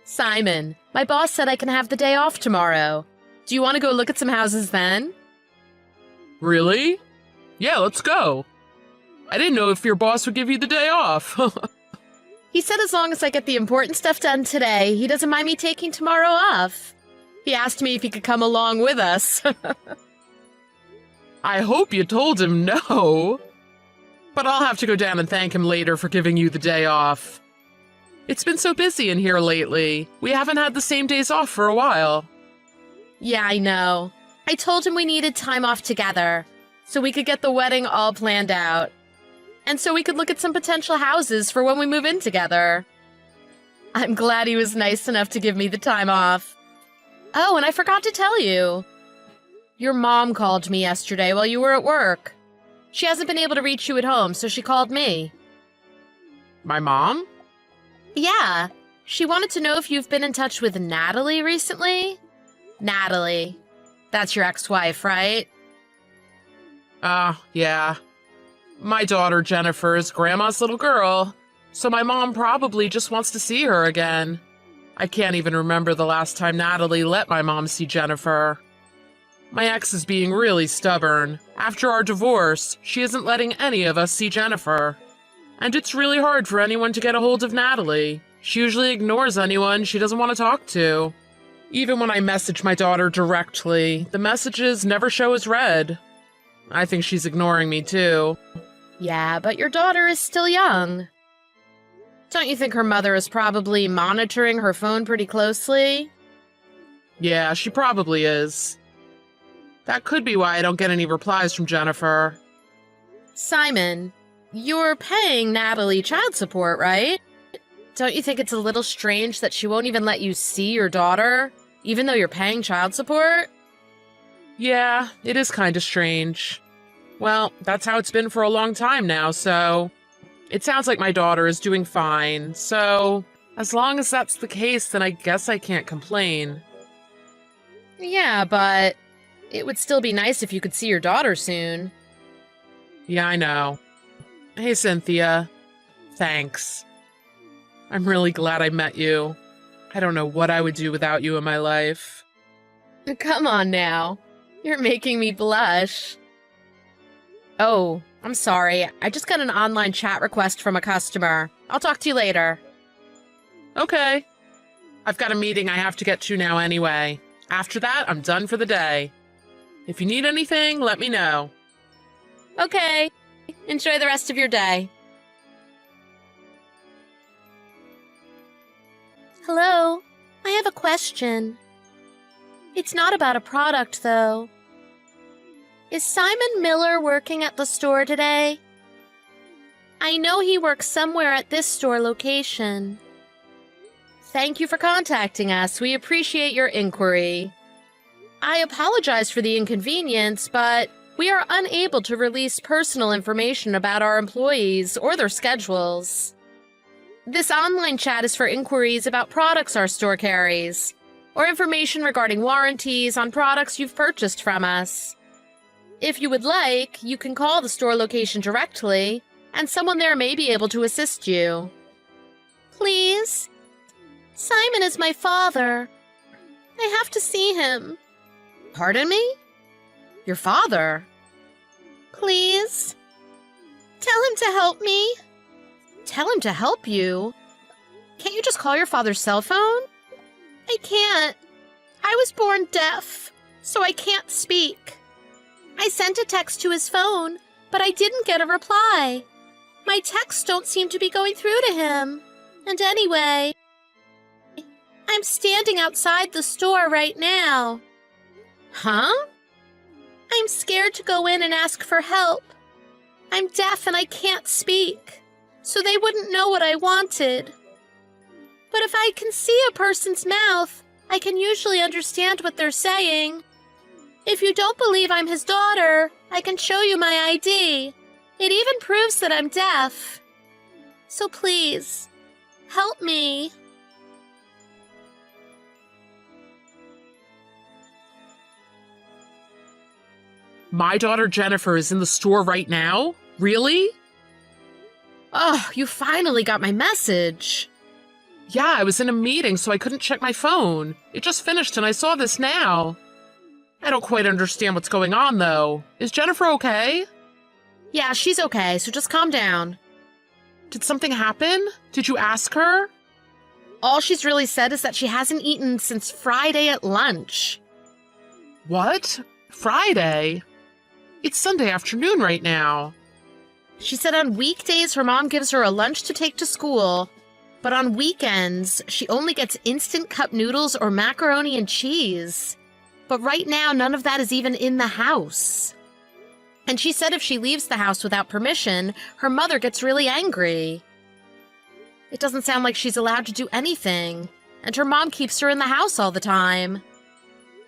Simon, my boss said I can have the day off tomorrow. Do you want to go look at some houses then? Really? Yeah, let's go. I didn't know if your boss would give you the day off. He said as long as I get the important stuff done today, he doesn't mind me taking tomorrow off. He asked me if he could come along with us. I hope you told him no. But I'll have to go down and thank him later for giving you the day off. It's been so busy in here lately. We haven't had the same days off for a while. Yeah, I know. I told him we needed time off together, so we could get the wedding all planned out. And so we could look at some potential houses for when we move in together. I'm glad he was nice enough to give me the time off. Oh, and I forgot to tell you. Your mom called me yesterday while you were at work. She hasn't been able to reach you at home, so she called me. My mom? Yeah. She wanted to know if you've been in touch with Natalie recently. Natalie. That's your ex-wife, right? Yeah. My daughter, Jennifer, is Grandma's little girl, so my mom probably just wants to see her again. I can't even remember the last time Natalie let my mom see Jennifer. My ex is being really stubborn. After our divorce, she isn't letting any of us see Jennifer. And it's really hard for anyone to get a hold of Natalie. She usually ignores anyone she doesn't want to talk to. Even when I message my daughter directly, the messages never show as read. I think she's ignoring me too. Yeah, but your daughter is still young. Don't you think her mother is probably monitoring her phone pretty closely? Yeah, she probably is. That could be why I don't get any replies from Jennifer. Simon, you're paying Natalie child support, right? Don't you think it's a little strange that she won't even let you see your daughter, even though you're paying child support? Yeah, it is kind of strange. Well, that's how it's been for a long time now, so... It sounds like my daughter is doing fine, so... As long as that's the case, then I guess I can't complain. Yeah, but... It would still be nice if you could see your daughter soon. Yeah, I know. Hey, Cynthia. Thanks. I'm really glad I met you. I don't know what I would do without you in my life. Come on now. You're making me blush. Oh, I'm sorry. I just got an online chat request from a customer. I'll talk to you later. Okay. I've got a meeting I have to get to now anyway. After that, I'm done for the day. If you need anything, let me know. Okay. Enjoy the rest of your day. Hello. I have a question. It's not about a product, though. Is Simon Miller working at the store today? I know he works somewhere at this store location. Thank you for contacting us. We appreciate your inquiry. I apologize for the inconvenience, but we are unable to release personal information about our employees or their schedules. This online chat is for inquiries about products our store carries, or information regarding warranties on products you've purchased from us. If you would like, you can call the store location directly, and someone there may be able to assist you. Please? Simon is my father. I have to see him. Pardon me? Your father? Please? Tell him to help me. Tell him to help you? Can't you just call your father's cell phone? I can't. I was born deaf, so I can't speak. I sent a text to his phone, but I didn't get a reply. My texts don't seem to be going through to him. And anyway, I'm standing outside the store right now. Huh? I'm scared to go in and ask for help. I'm deaf and I can't speak, so they wouldn't know what I wanted. But if I can see a person's mouth, I can usually understand what they're saying. If you don't believe I'm his daughter, I can show you my ID. It even proves that I'm deaf. So please, help me. My daughter Jennifer is in the store right now? Really? Oh, you finally got my message. Yeah, I was in a meeting, so I couldn't check my phone. It just finished and I saw this now. I don't quite understand what's going on, though. Is Jennifer okay? Yeah, she's okay, so just calm down. Did something happen? Did you ask her? All she's really said is that she hasn't eaten since Friday at lunch. What? Friday? It's Sunday afternoon right now. She said on weekdays her mom gives her a lunch to take to school, but on weekends she only gets instant cup noodles or macaroni and cheese. But right now none of that is even in the house. And she said if she leaves the house without permission, her mother gets really angry. It doesn't sound like she's allowed to do anything, and her mom keeps her in the house all the time.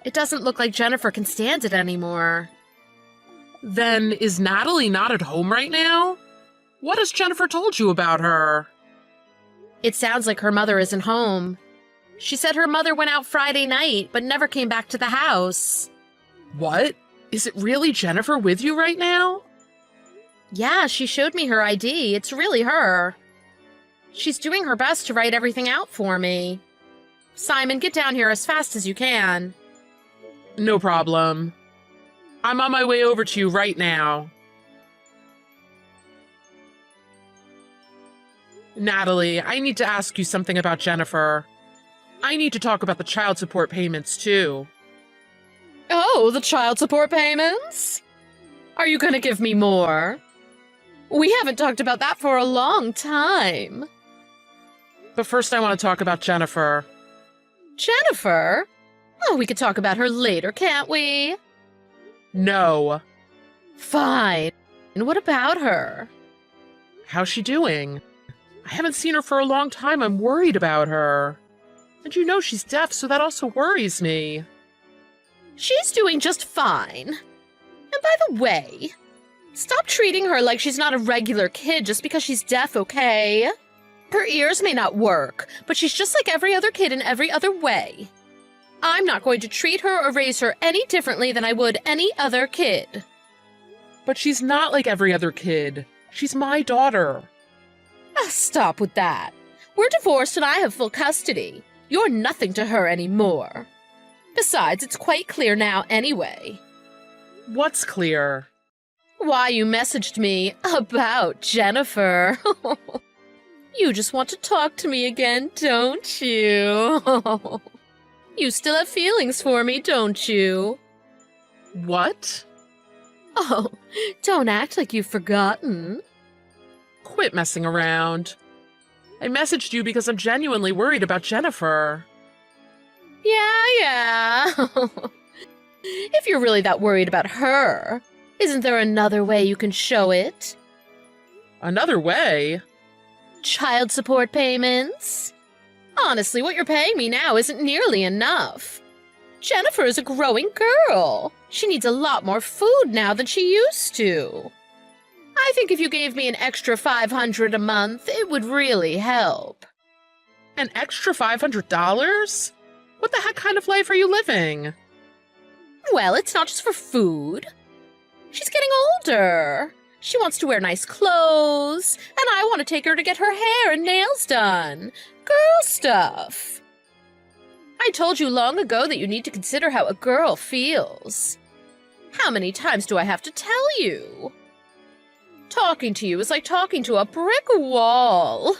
It doesn't look like Jennifer can stand it anymore. Then is Natalie not at home right now? What has Jennifer told you about her? It sounds like her mother isn't home. She said her mother went out Friday night, but never came back to the house. What? Is it really Jennifer with you right now? Yeah, she showed me her ID. It's really her. She's doing her best to write everything out for me. Simon, get down here as fast as you can. No problem. I'm on my way over to you right now. Natalie, I need to ask you something about Jennifer. I need to talk about the child support payments, too. Oh, the child support payments? Are you gonna give me more? We haven't talked about that for a long time. But first I want to talk about Jennifer. Jennifer? Oh, we could talk about her later, can't we? No. Fine. And what about her? How's she doing? I haven't seen her for a long time. I'm worried about her. And you know she's deaf, so that also worries me. She's doing just fine. And by the way, stop treating her like she's not a regular kid just because she's deaf, okay? Her ears may not work, but she's just like every other kid in every other way. I'm not going to treat her or raise her any differently than I would any other kid. But she's not like every other kid. She's my daughter. Stop with that. We're divorced and I have full custody. You're nothing to her anymore. Besides, it's quite clear now anyway. What's clear? Why you messaged me about Jennifer. You just want to talk to me again, don't you? You still have feelings for me, don't you? What? Oh, don't act like you've forgotten. Quit messing around. I messaged you because I'm genuinely worried about Jennifer. Yeah. If you're really that worried about her, isn't there another way you can show it? Another way? Child support payments? Honestly, what you're paying me now isn't nearly enough. Jennifer is a growing girl. She needs a lot more food now than she used to. I think if you gave me an extra $500 a month, it would really help. An extra $500? What the heck kind of life are you living? Well, it's not just for food. She's getting older. She wants to wear nice clothes, and I want to take her to get her hair and nails done. Girl stuff. I told you long ago that you need to consider how a girl feels. How many times do I have to tell you? Talking to you is like talking to a brick wall.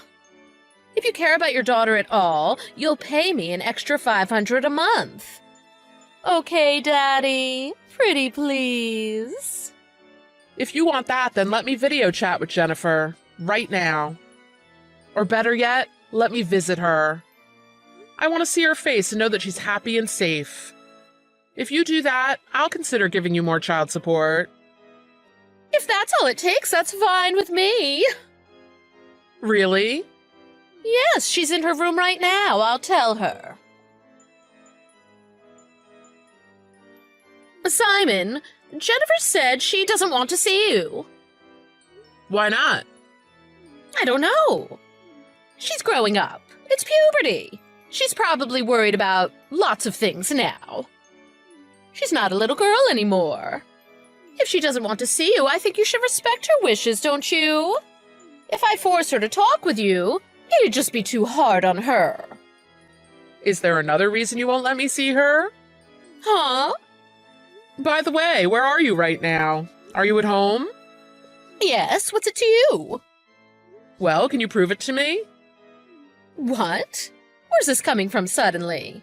If you care about your daughter at all, you'll pay me an extra $500 a month. Okay, Daddy. Pretty please. If you want that, then let me video chat with Jennifer. Right now. Or better yet, let me visit her. I want to see her face and know that she's happy and safe. If you do that, I'll consider giving you more child support. If that's all it takes, that's fine with me. Really? Yes, she's in her room right now. I'll tell her. Simon, Jennifer said she doesn't want to see you. Why not? I don't know. She's growing up. It's puberty. She's probably worried about lots of things now. She's not a little girl anymore. If she doesn't want to see you, I think you should respect her wishes, don't you? If I force her to talk with you, It'd just be too hard on her. Is there another reason you won't let me see her? Huh? By the way, where are you right now? Are you at home? Yes, what's it to you? Well, can you prove it to me? What? Where's this coming from suddenly?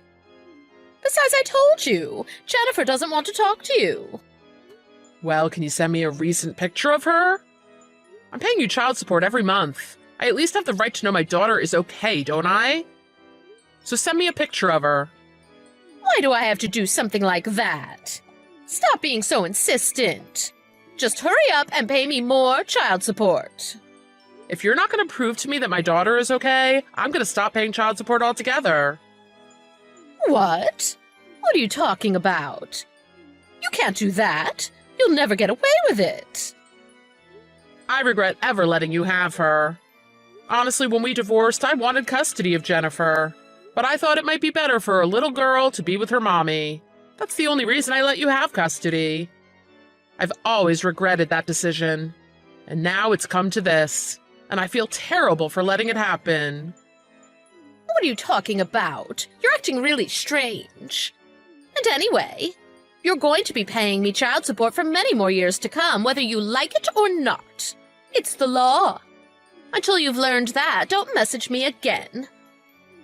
Besides, I told you, Jennifer doesn't want to talk to you. Well, can you send me a recent picture of her? I'm paying you child support every month. I at least have the right to know my daughter is okay, don't I? So send me a picture of her. Why do I have to do something like that? Stop being so insistent. Just hurry up and pay me more child support. If you're not going to prove to me that my daughter is okay, I'm going to stop paying child support altogether. What? What are you talking about? You can't do that. You'll never get away with it. I regret ever letting you have her. Honestly, when we divorced, I wanted custody of Jennifer. But I thought it might be better for a little girl to be with her mommy. That's the only reason I let you have custody. I've always regretted that decision. And now it's come to this. And I feel terrible for letting it happen. What are you talking about? You're acting really strange. And anyway, you're going to be paying me child support for many more years to come, whether you like it or not. It's the law. Until you've learned that, don't message me again.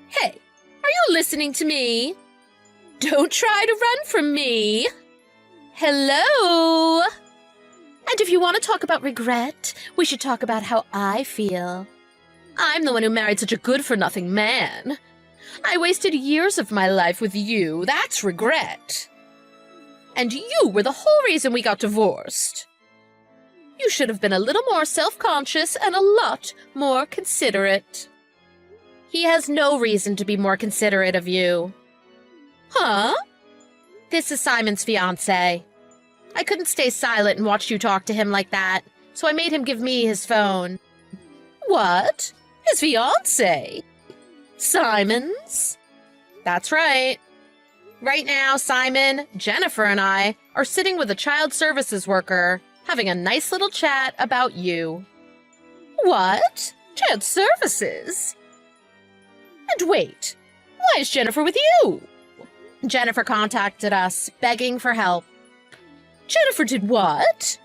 Hey, are you listening to me? Don't try to run from me. Hello? And if you want to talk about regret, we should talk about how I feel. I'm the one who married such a good-for-nothing man. I wasted years of my life with you. That's regret. And you were the whole reason we got divorced. You should have been a little more self-conscious and a lot more considerate. He has no reason to be more considerate of you. Huh? This is Simon's fiancé. I couldn't stay silent and watch you talk to him like that, so I made him give me his phone. What? His fiancé? Simon's? That's right. Right now, Simon, Jennifer, and I are sitting with a child services worker, having a nice little chat about you. What? Child services? And wait, why is Jennifer with you? Jennifer contacted us, begging for help. Jennifer did what?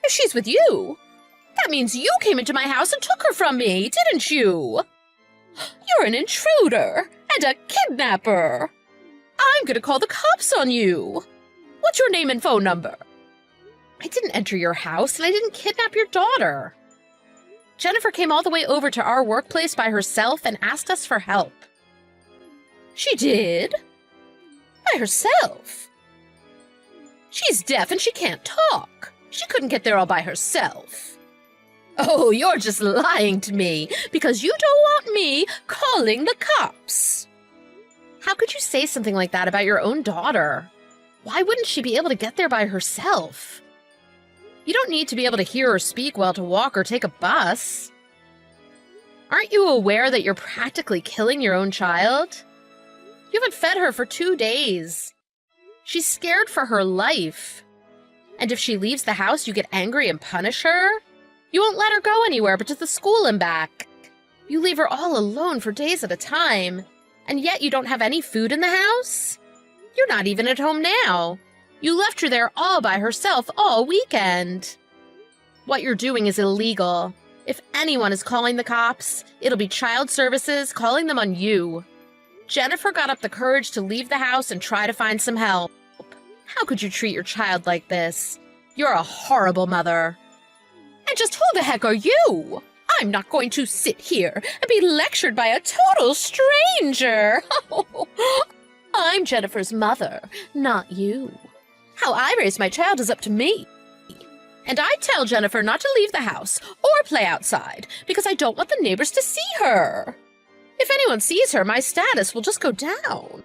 If she's with you, that means you came into my house and took her from me, didn't you? You're an intruder and a kidnapper. I'm gonna call the cops on you. What's your name and phone number? I didn't enter your house and I didn't kidnap your daughter. Jennifer came all the way over to our workplace by herself and asked us for help. She did? By herself? She's deaf and she can't talk. She couldn't get there all by herself. Oh, you're just lying to me because you don't want me calling the cops. How could you say something like that about your own daughter? Why wouldn't she be able to get there by herself? You don't need to be able to hear or speak well to walk or take a bus. Aren't you aware that you're practically killing your own child? You haven't fed her for 2 days. She's scared for her life. And if she leaves the house, you get angry and punish her? You won't let her go anywhere but to the school and back. You leave her all alone for days at a time. And yet you don't have any food in the house? You're not even at home now. You left her there all by herself all weekend. What you're doing is illegal. If anyone is calling the cops, it'll be child services calling them on you. Jennifer got up the courage to leave the house and try to find some help. How could you treat your child like this? You're a horrible mother. And just who the heck are you? I'm not going to sit here and be lectured by a total stranger. I'm Jennifer's mother, not you. How I raise my child is up to me. And I tell Jennifer not to leave the house or play outside because I don't want the neighbors to see her. If anyone sees her, my status will just go down.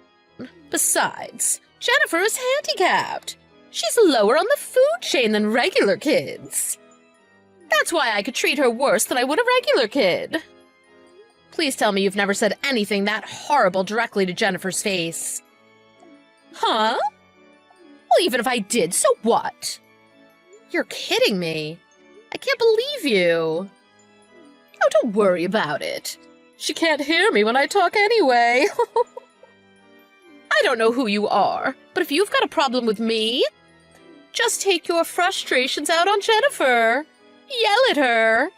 Besides, Jennifer is handicapped. She's lower on the food chain than regular kids. That's why I could treat her worse than I would a regular kid. Please tell me you've never said anything that horrible directly to Jennifer's face. Huh? Well, even if I did, so what? You're kidding me. I can't believe you. Oh, don't worry about it. She can't hear me when I talk anyway. I don't know who you are, but if you've got a problem with me, just take your frustrations out on Jennifer. Yell at her.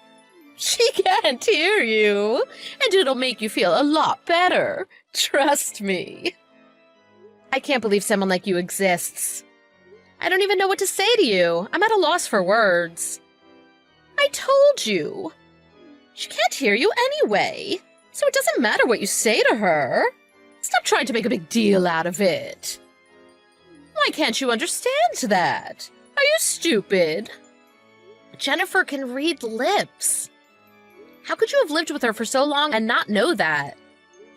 She can't hear you, and it'll make you feel a lot better. Trust me. I can't believe someone like you exists. I don't even know what to say to you. I'm at a loss for words. I told you. She can't hear you anyway, so it doesn't matter what you say to her. Stop trying to make a big deal out of it. Why can't you understand that? Are you stupid? Jennifer can read lips. How could you have lived with her for so long and not know that?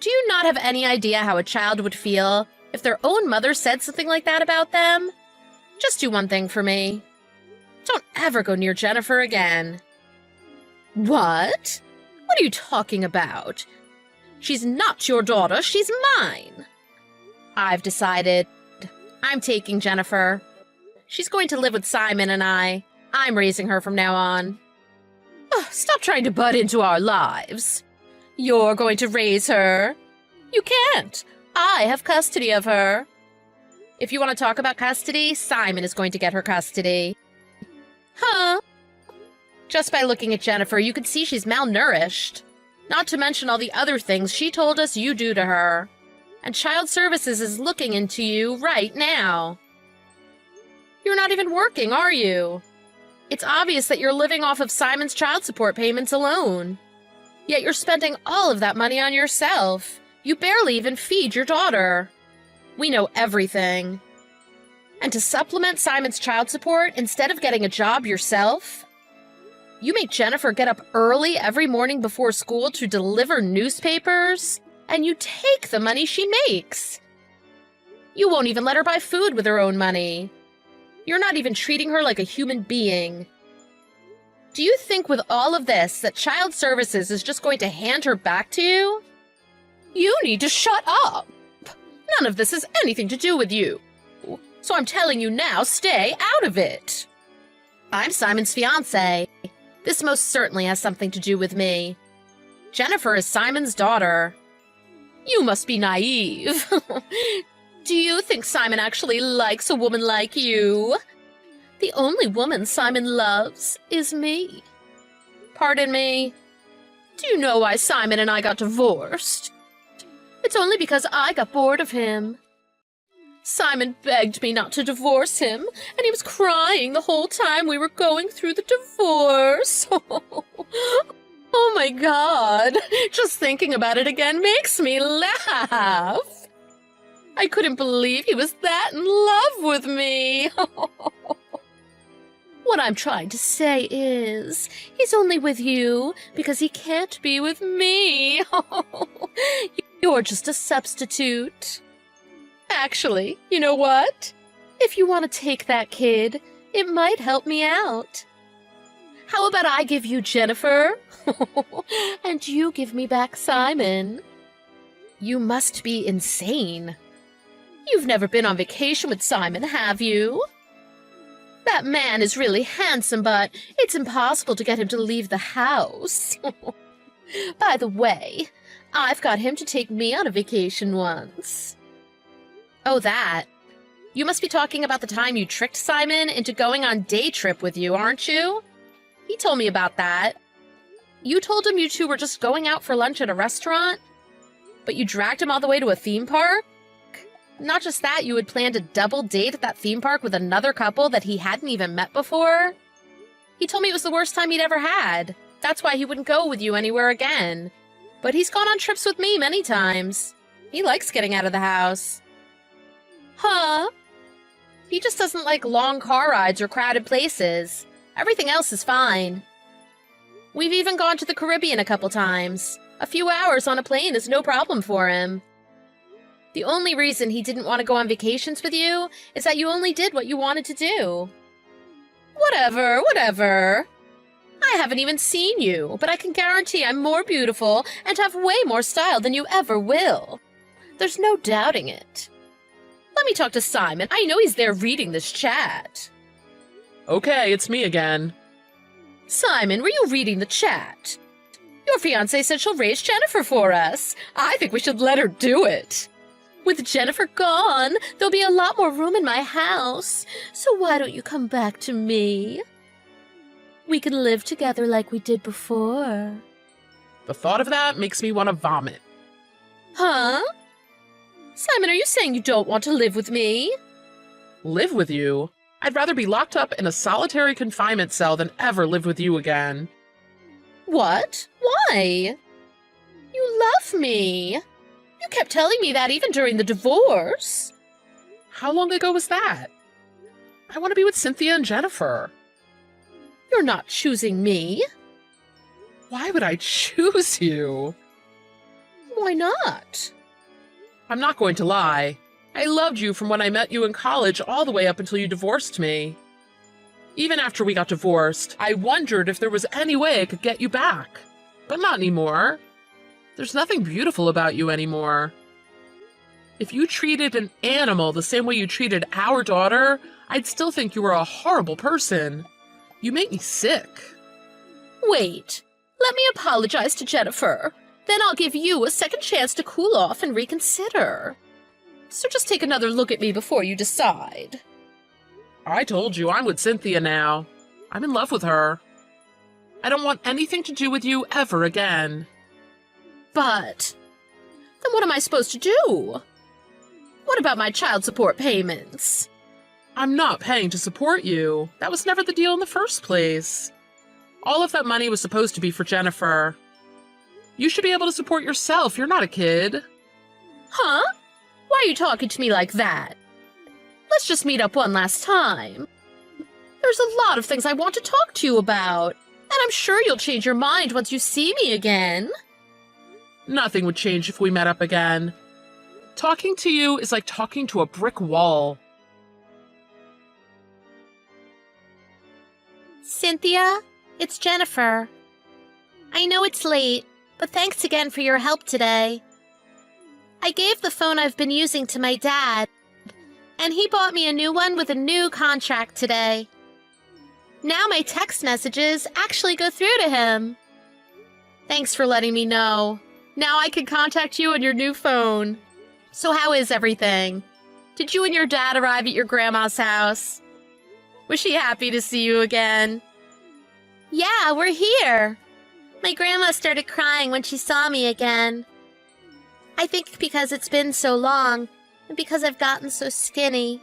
Do you not have any idea how a child would feel if their own mother said something like that about them? Just do one thing for me. Don't ever go near Jennifer again. What? What are you talking about? She's not your daughter, she's mine. I've decided. I'm taking Jennifer. She's going to live with Simon and I. I'm raising her from now on. Ugh, stop trying to butt into our lives. You're going to raise her. You can't. I have custody of her. If you want to talk about custody, Simon is going to get her custody. Huh? Just by looking at Jennifer, you can see she's malnourished. Not to mention all the other things she told us you do to her. And Child Services is looking into you right now. You're not even working, are you? It's obvious that you're living off of Simon's child support payments alone. Yet you're spending all of that money on yourself. You barely even feed your daughter. We know everything. And to supplement Simon's child support, instead of getting a job yourself, you make Jennifer get up early every morning before school to deliver newspapers, and you take the money she makes. You won't even let her buy food with her own money. You're not even treating her like a human being. Do you think with all of this that Child Services is just going to hand her back to you? You need to shut up. None of this has anything to do with you. So I'm telling you now, stay out of it. I'm Simon's fiancé. This most certainly has something to do with me. Jennifer is Simon's daughter. You must be naive. Do you think Simon actually likes a woman like you? The only woman Simon loves is me. Pardon me? Do you know why Simon and I got divorced? It's only because I got bored of him. Simon begged me not to divorce him, and he was crying the whole time we were going through the divorce. Oh my God, just thinking about it again makes me laugh. I couldn't believe he was that in love with me. What I'm trying to say is, he's only with you because he can't be with me. You're just a substitute. Actually, you know what? If you want to take that kid, it might help me out. How about I give you Jennifer? And you give me back Simon? You must be insane. You've never been on vacation with Simon, have you? That man is really handsome, but it's impossible to get him to leave the house. By the way, I've got him to take me on a vacation once. Oh, that. You must be talking about the time you tricked Simon into going on day trip with you, aren't you? He told me about that. You told him you two were just going out for lunch at a restaurant, but you dragged him all the way to a theme park? Not just that, you had planned a double date at that theme park with another couple that he hadn't even met before? He told me it was the worst time he'd ever had. That's why he wouldn't go with you anywhere again. But he's gone on trips with me many times. He likes getting out of the house. Huh? He just doesn't like long car rides or crowded places. Everything else is fine. We've even gone to the Caribbean a couple times. A few hours on a plane is no problem for him. The only reason he didn't want to go on vacations with you is that you only did what you wanted to do. Whatever. I haven't even seen you, but I can guarantee I'm more beautiful and have way more style than you ever will. There's no doubting it. Let me talk to Simon. I know he's there reading this chat. Okay, it's me again. Simon, were you reading the chat? Your fiancée said she'll raise Jennifer for us. I think we should let her do it. With Jennifer gone, there'll be a lot more room in my house. So why don't you come back to me? We can live together like we did before. The thought of that makes me want to vomit. Huh? Simon, are you saying you don't want to live with me? Live with you? I'd rather be locked up in a solitary confinement cell than ever live with you again. What? Why? You love me. You kept telling me that even during the divorce. How long ago was that? I want to be with Cynthia and Jennifer. You're not choosing me. Why would I choose you? Why not? I'm not going to lie. I loved you from when I met you in college all the way up until you divorced me. Even after we got divorced, I wondered if there was any way I could get you back. But not anymore. There's nothing beautiful about you anymore. If you treated an animal the same way you treated our daughter, I'd still think you were a horrible person. You make me sick. Wait, let me apologize to Jennifer. Then I'll give you a second chance to cool off and reconsider. So just take another look at me before you decide. I told you I'm with Cynthia now. I'm in love with her. I don't want anything to do with you ever again. But then what am I supposed to do? What about my child support payments? I'm not paying to support you. That was never the deal in the first place. All of that money was supposed to be for Jennifer. You should be able to support yourself. You're not a kid. Huh? Why are you talking to me like that? Let's just meet up one last time. There's a lot of things I want to talk to you about, and I'm sure you'll change your mind once you see me again. Nothing would change if we met up again. Talking to you is like talking to a brick wall. Cynthia, it's Jennifer. I know it's late, but thanks again for your help today. I gave the phone I've been using to my dad, and he bought me a new one with a new contract today. Now my text messages actually go through to him. Thanks for letting me know. Now I can contact you on your new phone. So how is everything? Did you and your dad arrive at your grandma's house? Was she happy to see you again? Yeah, we're here. My grandma started crying when she saw me again. I think because it's been so long, and because I've gotten so skinny.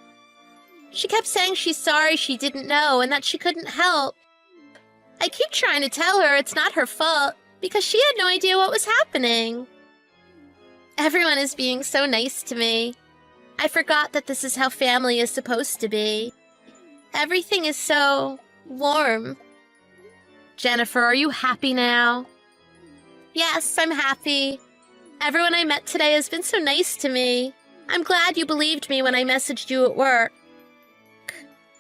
She kept saying she's sorry she didn't know and that she couldn't help. I keep trying to tell her it's not her fault, because she had no idea what was happening. Everyone is being so nice to me. I forgot that this is how family is supposed to be. Everything is so warm. Jennifer, are you happy now? Yes, I'm happy. Everyone I met today has been so nice to me. I'm glad you believed me when I messaged you at work.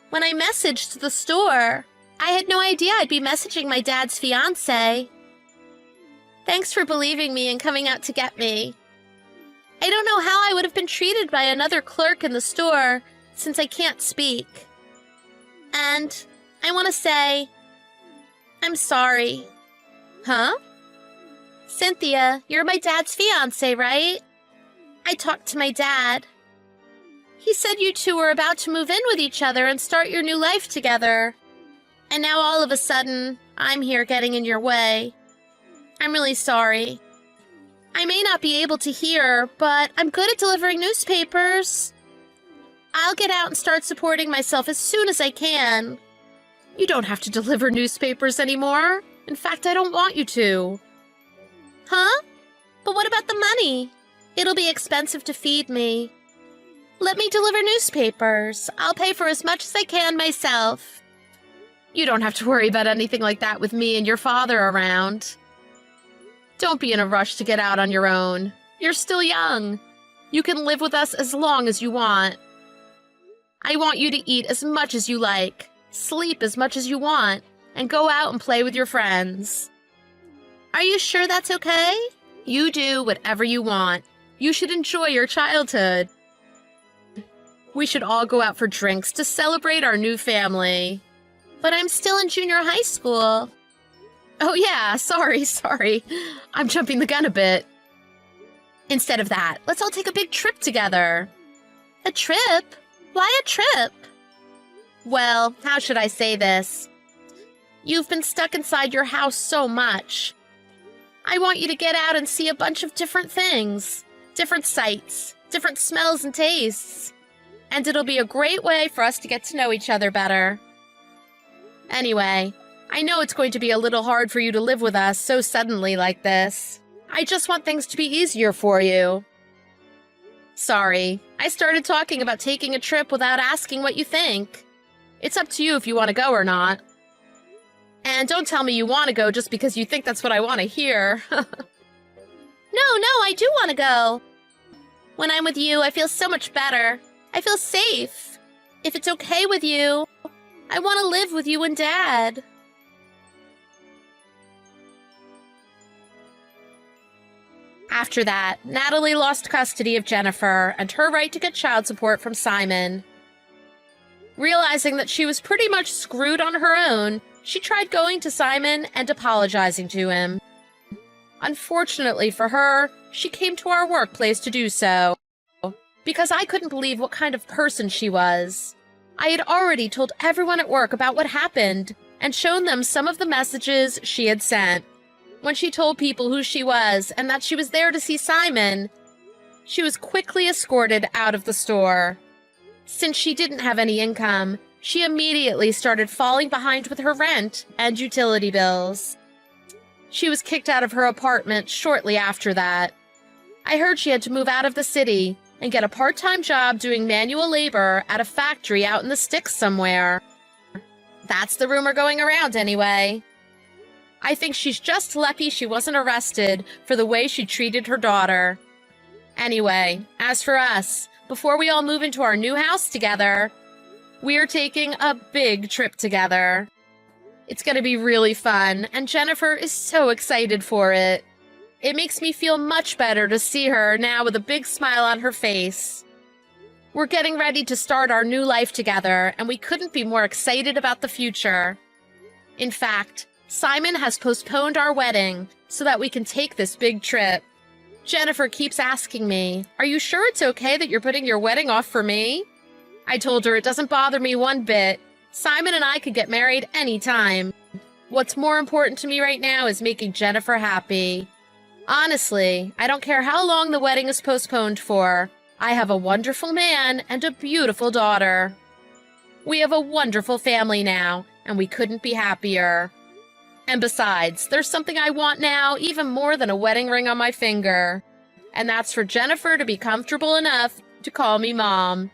When I messaged the store, I had no idea I'd be messaging my dad's fiancé. Thanks for believing me and coming out to get me. I don't know how I would have been treated by another clerk in the store since I can't speak. And I want to say, I'm sorry. Huh? Cynthia, you're my dad's fiancé, right? I talked to my dad. He said you two were about to move in with each other and start your new life together. And now all of a sudden, I'm here getting in your way. I'm really sorry. I may not be able to hear, but I'm good at delivering newspapers. I'll get out and start supporting myself as soon as I can. You don't have to deliver newspapers anymore. In fact, I don't want you to. Huh? But what about the money? It'll be expensive to feed me. Let me deliver newspapers. I'll pay for as much as I can myself. You don't have to worry about anything like that with me and your father around. Don't be in a rush to get out on your own. You're still young. You can live with us as long as you want. I want you to eat as much as you like, sleep as much as you want, and go out and play with your friends. Are you sure that's okay? You do whatever you want. You should enjoy your childhood. We should all go out for drinks to celebrate our new family. But I'm still in junior high school. Oh yeah, sorry. I'm jumping the gun a bit. Instead of that, let's all take a big trip together. A trip? Why a trip? Well, how should I say this? You've been stuck inside your house so much. I want you to get out and see a bunch of different things, different sights, different smells and tastes. And it'll be a great way for us to get to know each other better. Anyway, I know it's going to be a little hard for you to live with us so suddenly like this. I just want things to be easier for you. Sorry, I started talking about taking a trip without asking what you think. It's up to you if you want to go or not. And don't tell me you want to go just because you think that's what I want to hear. No, I do want to go. When I'm with you, I feel so much better. I feel safe. If it's okay with you, I want to live with you and Dad. After that, Natalie lost custody of Jennifer and her right to get child support from Simon. Realizing that she was pretty much screwed on her own, she tried going to Simon and apologizing to him. Unfortunately for her, she came to our workplace to do so, because I couldn't believe what kind of person she was. I had already told everyone at work about what happened and shown them some of the messages she had sent. When she told people who she was and that she was there to see Simon, she was quickly escorted out of the store. Since she didn't have any income, she immediately started falling behind with her rent and utility bills. She was kicked out of her apartment shortly after that. I heard she had to move out of the city and get a part-time job doing manual labor at a factory out in the sticks somewhere. That's the rumor going around anyway. I think she's just lucky she wasn't arrested for the way she treated her daughter. Anyway, as for us, before we all move into our new house together, we are taking a big trip together. It's going to be really fun, and Jennifer is so excited for it. It makes me feel much better to see her now with a big smile on her face. We're getting ready to start our new life together, and we couldn't be more excited about the future. In fact, Simon has postponed our wedding so that we can take this big trip. Jennifer keeps asking me, "Are you sure it's okay that you're putting your wedding off for me?" I told her it doesn't bother me one bit. Simon and I could get married anytime. What's more important to me right now is making Jennifer happy. Honestly, I don't care how long the wedding is postponed for. I have a wonderful man and a beautiful daughter. We have a wonderful family now, and we couldn't be happier. And besides, there's something I want now even more than a wedding ring on my finger. And that's for Jennifer to be comfortable enough to call me Mom.